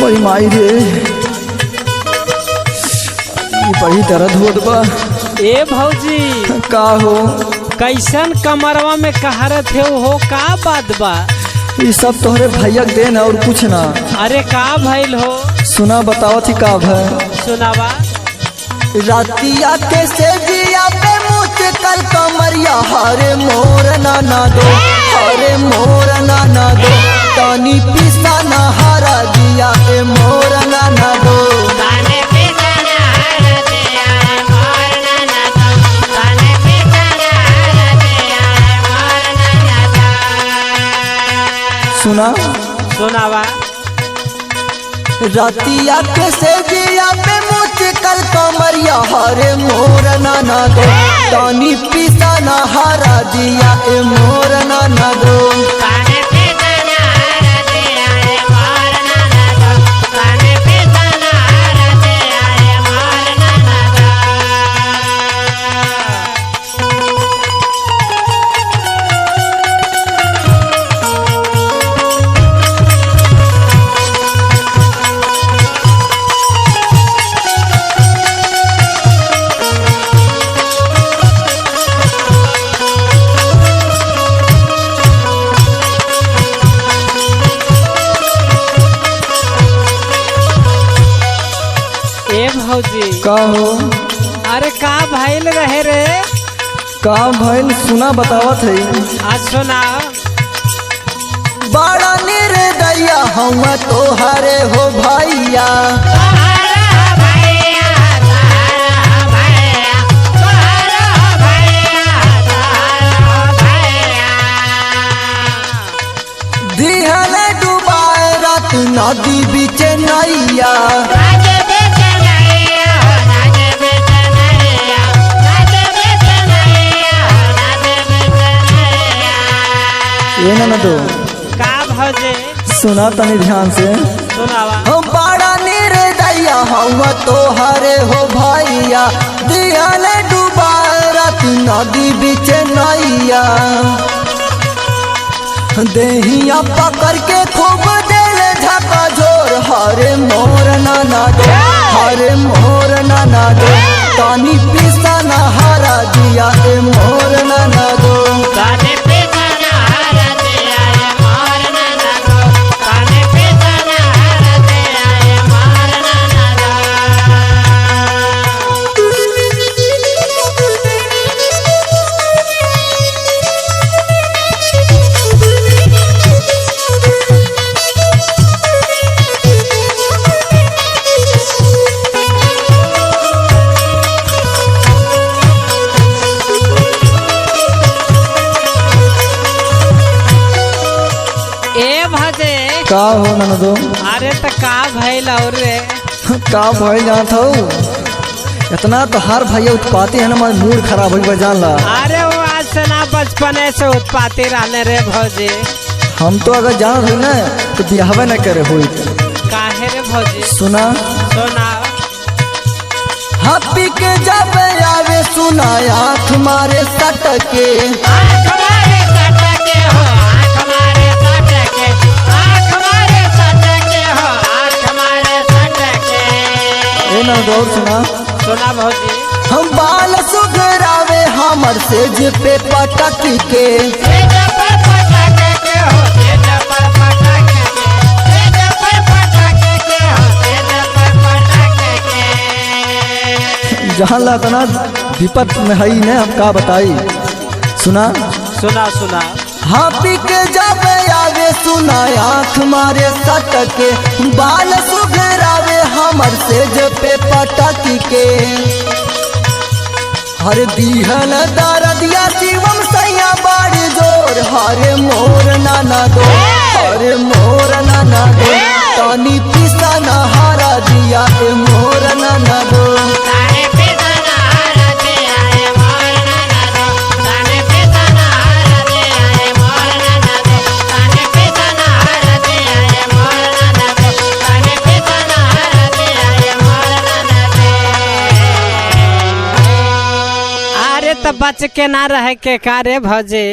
वही माई रे बड़ी दर्द होत बा। ए भौजी का हो कैसन कमरवा में कहरत है हो का बात बा? ये सब तोहरे भैया के देन और कुछ ना। अरे का भइल हो? सुना बताओ थी का भय। सुनावा। रातिया के से जिया पे मुझ कल कमरिया हरे मोर ना दो, हरे मोर ना दो, तानी पिसा ना हरा दिया ए मोर ना दो। सुना सुनावा। रातिया के से जिया पे मुझ कल कमरिया हरे मोर ना दो, तानी पिसा ना हरा दिया ए मोर ना दो। भौजी का हो? अरे का भइल रहे रे? का भइल सुना बतावत है। आज सुना। बड़ा निर्दया हम तोहरे हो भैया, दिहल डुबाए रात नदी बीच नैया। ये ना दो का भौजी सुना तनी ध्यान से। सुनावा। हम बड़ा निर्दया हम तोहरे हो भैया, दिहल डुबाए रात नदी बीच नैया। देहिया पकड़ के खूब दिल झका झोर हरे मोर ना दो, हरे मोर ना दो, तानी पिसा ना हरा दिया ए मोर ना दो। का हो ननदो? अरे तो का भइल और रे? का भइल जानत हो? इतना तो हर भैया उत्पाती है ना, हमारा मूड खराब हो जान ला। अरे वो आज से ना बचपने से उत्पाती रहने रे भौजी। हम तो अगर जानत हुई ना तो बिहावे न करे हुई। काहे रे भौजी? सुना सुना। हप्पी के जब आवे सुना आँख मारे सटके, और सुना। सुना भौजी। हम बाल सुधरावे हमर सेज पे पटक के, जहाँ लातना विपत में है ने हम का बताई। सुना सुना सुना। हापी के जब आवे सुना आँख मारे सटके, बाल सुधरावे हमर सेज पे पटक के। हर दिहल दरदिया शिवम सैया बाड़ी जोर हरे मोर ना दो, हरे मोर ना दो, तानी पिसा ना हरा दिया ए मोर ना दो। बच के ना रह के का रे भौजी।